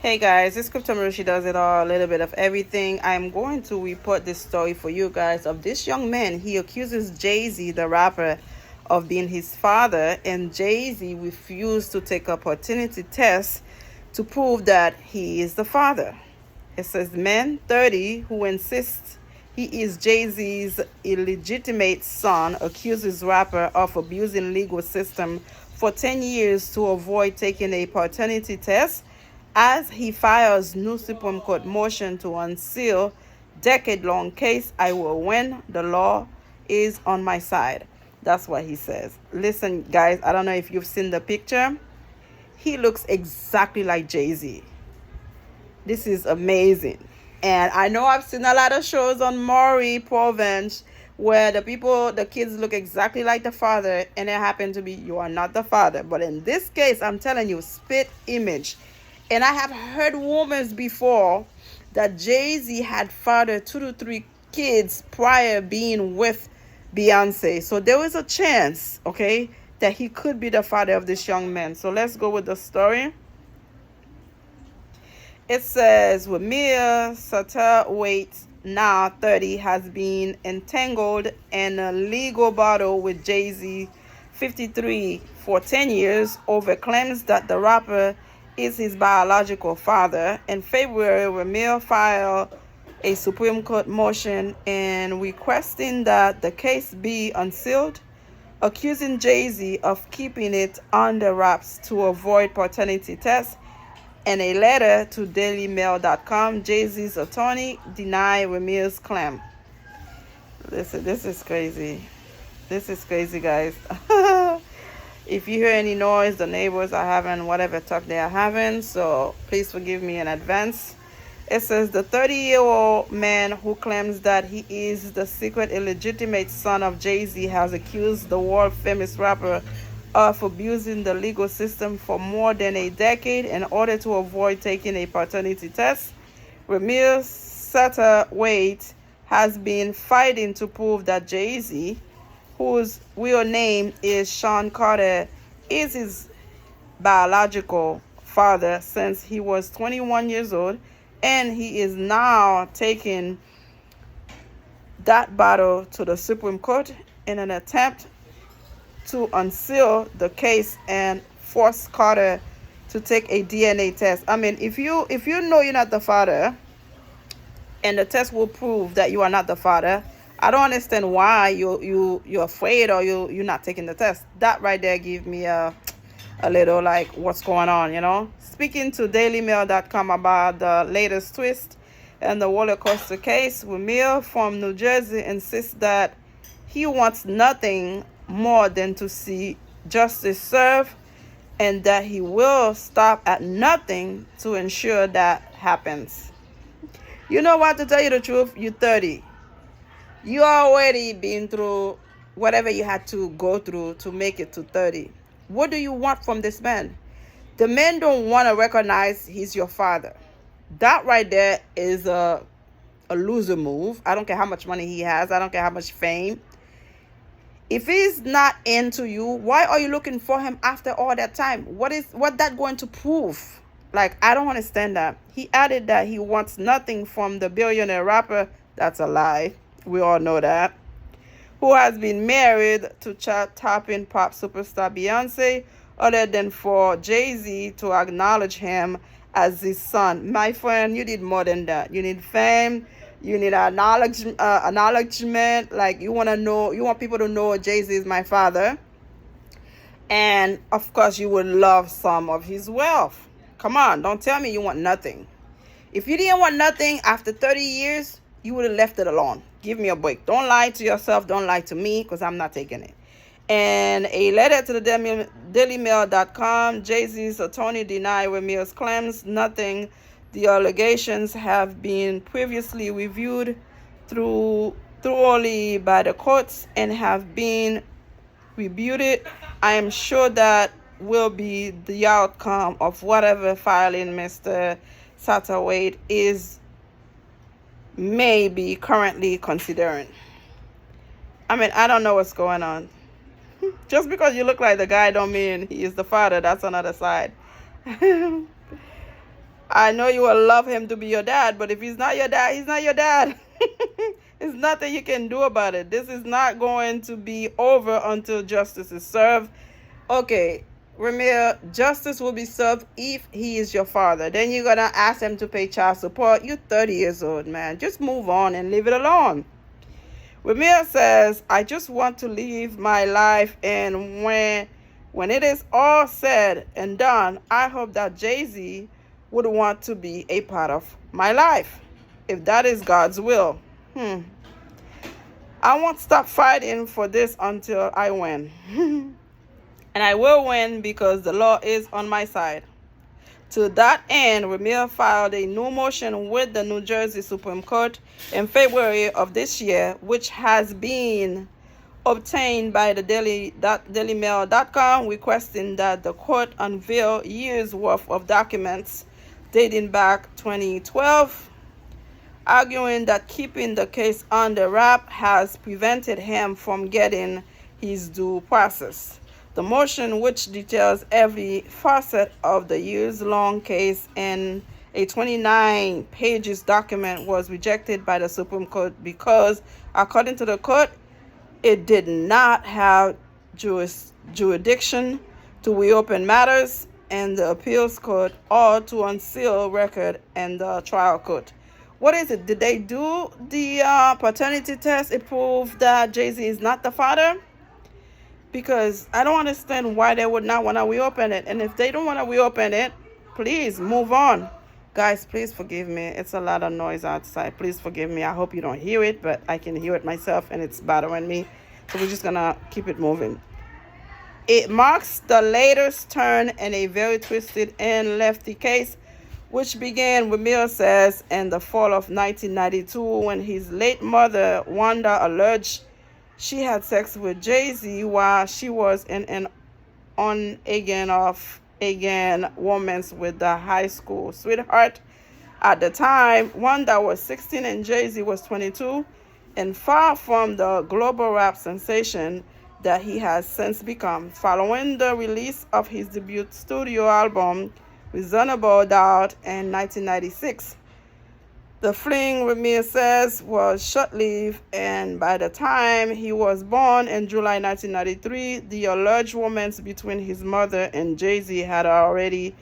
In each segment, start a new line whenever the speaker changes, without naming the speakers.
Hey guys, it's Crypto Marushi does it all, a little bit of everything. I'm going to report this story for you guys of this young man. He accuses Jay-Z, the rapper, of being his father, and Jay-Z refused to take a paternity test to prove that he is the father. It says man 30 who insists he is Jay-Z's illegitimate son accuses rapper of abusing legal system for 10 years to avoid taking a paternity test as he files new Supreme Court motion to unseal decade-long case. I will win. The law is on my side. That's what he says. Listen, guys, I don't know if you've seen the picture. He looks exactly like Jay-Z. This is amazing. And I know I've seen a lot of shows on Maury Provence where the kids look exactly like the father, and it happened to be you are not the father. But in this case, I'm telling you, spit image. And I have heard rumors before that Jay-Z had fathered 2 to 3 kids prior being with Beyonce. So there is a chance, okay, that he could be the father of this young man. So let's go with the story. It says Wamir Satterthwaite, now 30, has been entangled in a legal battle with Jay-Z, 53, for 10 years over claims that the rapper is his biological father. In February, Wamir filed a Supreme Court motion and requesting that the case be unsealed, accusing Jay-Z of keeping it under wraps to avoid paternity tests. In a letter to dailymail.com, Jay-Z's attorney denied Wamir's claim. Listen, this is crazy. This is crazy, guys. If you hear any noise, the neighbors are having whatever talk they are having, so please forgive me in advance. It says the 30-year-old man who claims that he is the secret illegitimate son of Jay-Z has accused the world-famous rapper of abusing the legal system for more than a decade in order to avoid taking a paternity test. Wamir Satterthwaite has been fighting to prove that Jay-Z, whose real name is Sean Carter, is his biological father since he was 21 years old, and he is now taking that battle to the Supreme Court in an attempt to unseal the case and force Carter to take a DNA test. I mean, if you know you're not the father and the test will prove that you are not the father, I don't understand why you're afraid or you're not taking the test. That right there give me a little like what's going on, you know. Speaking to dailymail.com about the latest twist in the roller coaster case, Wamir from New Jersey insists that he wants nothing more than to see justice served and that he will stop at nothing to ensure that happens. You know what, to tell you the truth, you're 30. You already been through whatever you had to go through to make it to 30. What do you want from this man? The man don't want to recognize he's your father. That right there is a loser move. I don't care how much money he has. I don't care how much fame. If he's not into you, why are you looking for him after all that time? What that going to prove? Like, I don't understand that. He added that he wants nothing from the billionaire rapper. That's a lie. We all know that. Who has been married to chart-topping pop superstar Beyonce, other than for Jay-Z to acknowledge him as his son. My friend, you need more than that. You need fame. You need acknowledgement. Like, you want people to know Jay-Z is my father. And of course, you would love some of his wealth. Come on, don't tell me you want nothing. If you didn't want nothing after 30 years, you would have left it alone. Give me a break. Don't lie to yourself. Don't lie to me, because I'm not taking it. And a letter to the dailymail.com, Jay-Z's attorney denied Wamir's claims. Nothing. The allegations have been previously reviewed thoroughly by the courts and have been rebutted. I am sure that will be the outcome of whatever filing Mr. Satterthwaite is maybe currently considering. I mean, I don't know what's going on. Just because you look like the guy don't mean he is the father. That's another side. I know you will love him to be your dad, but if he's not your dad, he's not your dad. There's nothing you can do about it. This is not going to be over until justice is served. Okay, Ramir, justice will be served if he is your father. Then you're going to ask him to pay child support. You're 30 years old, man. Just move on and leave it alone. Ramir says, I just want to live my life, and when it is all said and done, I hope that Jay-Z would want to be a part of my life, if that is God's will. I won't stop fighting for this until I win. And I will win because the law is on my side. To that end, Ramir filed a new motion with the New Jersey Supreme Court in February of this year, which has been obtained by the dailymail.com, requesting that the court unveil years worth of documents dating back 2012, arguing that keeping the case under wrap has prevented him from getting his due process. The motion, which details every facet of the years-long case in a 29 pages document, was rejected by the Supreme Court because, according to the court, it did not have jurisdiction to reopen matters in the appeals court or to unseal record in the trial court. What is it? Did they do the paternity test? It proved that Jay-Z is not the father? Because I don't understand why they would not want to reopen it. And if they don't want to reopen it, please move on. Guys, please forgive me. It's a lot of noise outside. Please forgive me. I hope you don't hear it, but I can hear it myself and it's bothering me. So we're just going to keep it moving. It marks the latest turn in a very twisted and lefty case, which began, Ramir says, in the fall of 1992 when his late mother, Wanda, alleged she had sex with Jay-Z while she was in an on-again, off-again romance with the high school sweetheart. At the time, Wanda was 16 and Jay-Z was 22, and far from the global rap sensation that he has since become. Following the release of his debut studio album, Reasonable Doubt, in 1996, the fling, Ramir says, was short-lived, and by the time he was born in July 1993, the alleged romance between his mother and Jay-Z had already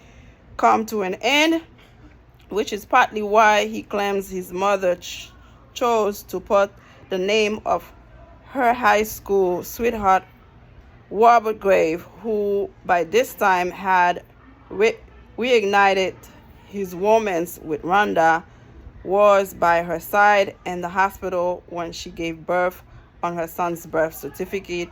come to an end, which is partly why he claims his mother chose to put the name of her high school sweetheart, Robert Grave, who by this time had reignited his romance with Rhonda, was by her side in the hospital when she gave birth on her son's birth certificate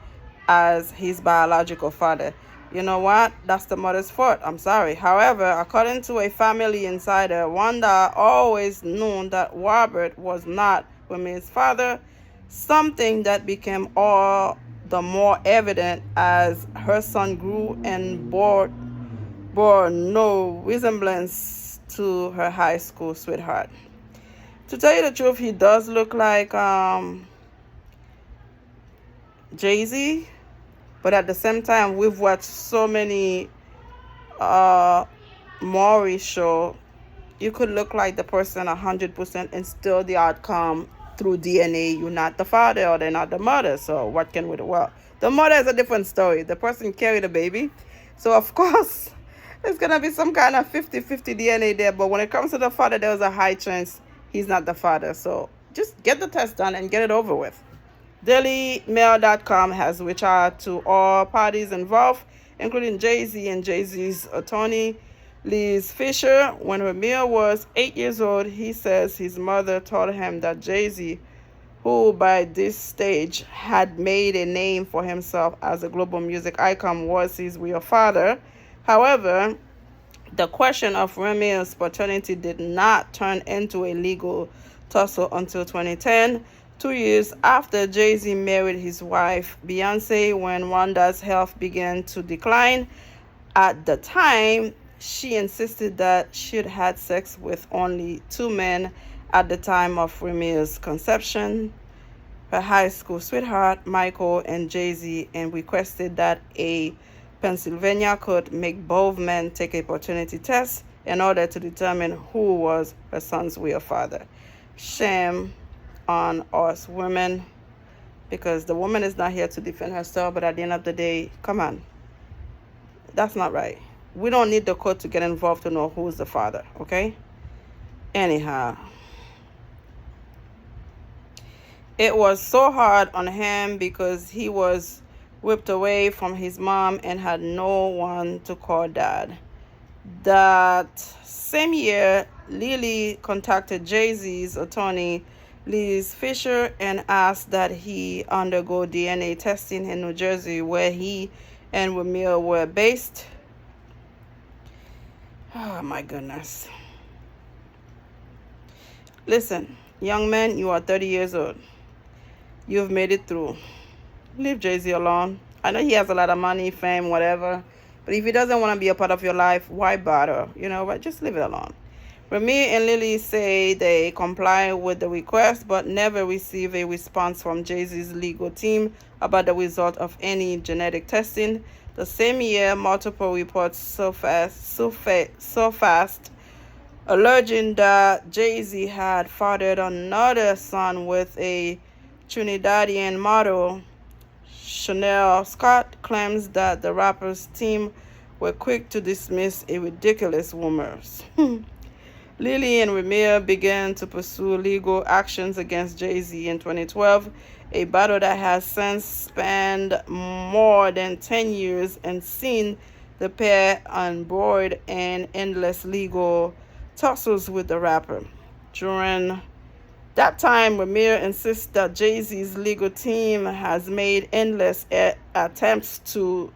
as his biological father. You know what? That's the mother's fault. I'm sorry. However, according to a family insider, Wanda always knew that Robert was not Ramir's father, something that became all the more evident as her son grew and bore no resemblance to her high school sweetheart. To tell you the truth, he does look like Jay-Z, but at the same time, we've watched so many Maury show. You could look like the person 100% and still the outcome through DNA, you're not the father or they're not the mother. So what can we do? Well, the mother is a different story. The person carried the baby. So of course, there's going to be some kind of 50-50 DNA there. But when it comes to the father, there's a high chance he's not the father. So just get the test done and get it over with. DailyMail.com has reached out to all parties involved, including Jay-Z and Jay-Z's attorney, Liz Fisher. When Ramir was 8 years old, he says his mother told him that Jay-Z, who by this stage had made a name for himself as a global music icon, was his real father. However, the question of Ramir's paternity did not turn into a legal tussle until 2010, 2 years after Jay-Z married his wife, Beyonce, when Wanda's health began to decline. At the time, she insisted that she'd had sex with only 2 men at the time of Ramir's conception, her high school sweetheart, Michael, and Jay-Z, and requested that a Pennsylvania court make both men take a paternity test in order to determine who was her son's real father. Shame on us women, because the woman is not here to defend herself, but at the end of the day, come on. That's not right. We don't need the court to get involved to know who's the father, okay? Anyhow, it was so hard on him because he was whipped away from his mom and had no one to call dad. That same year, Lily contacted Jay-Z's attorney, Liz Fisher, and asked that he undergo DNA testing in New Jersey, where he and Ramil were based. Oh my goodness. Listen, young man, you are 30 years old. You've made it through. Leave Jay-Z alone. I know he has a lot of money, fame, whatever. But if he doesn't want to be a part of your life, why bother? You know what? Just leave it alone. Remy and Lily say they comply with the request, but never receive a response from Jay-Z's legal team about the result of any genetic testing. The same year, multiple reports surfaced alleging that Jay-Z had fathered another son with a Trinidadian model. Chanel Scott claims that the rapper's team were quick to dismiss a ridiculous rumors. Lily and Ramil began to pursue legal actions against Jay-Z in 2012, a battle that has since spanned more than 10 years and seen the pair embroiled in endless legal tussles with the rapper. During that time, Ramil insists that Jay-Z's legal team has made endless attempts to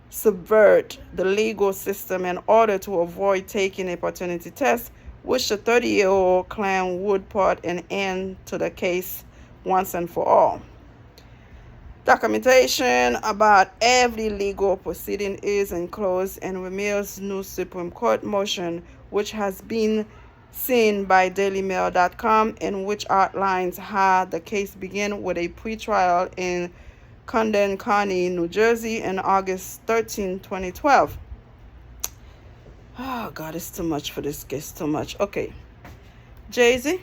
subvert the legal system in order to avoid taking a paternity test, which the 30-year-old claimed would put an end to the case once and for all. Documentation about every legal proceeding is enclosed in Ramil's new Supreme Court motion, which has been seen by dailymail.com, in which outlines how the case began with a pretrial in Camden County, New Jersey, on August 13, 2012. Oh, God, it's too much for this case, too much. Okay. Jay-Z,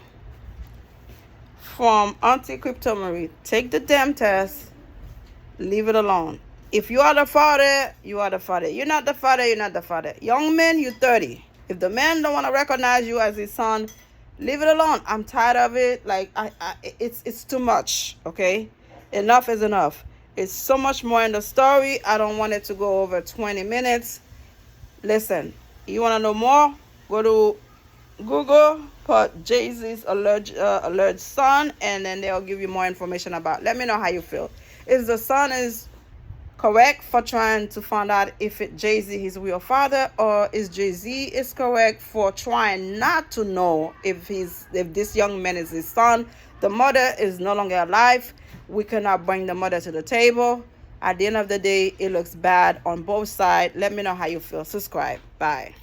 from Auntie Crypto Marie, take the damn test. Leave it alone. If you are the father, you are the father. You're not the father, you're not the father. Young man, you're 30. If the man don't want to recognize you as his son, leave it alone. I'm tired of it. Like, it's too much, okay? Enough is enough. It's so much more in the story. I don't want it to go over 20 minutes. Listen, you want to know more? Go to Google, put Jay-Z's alleged son, and then they'll give you more information about. Let me know how you feel. If the son is correct for trying to find out if Jay-Z his real father, or is Jay-Z is correct for trying not to know if this young man is his son. The mother is no longer alive. We cannot bring the mother to the table. At the end of the day, it looks bad on both sides. Let me know how you feel. Subscribe. Bye.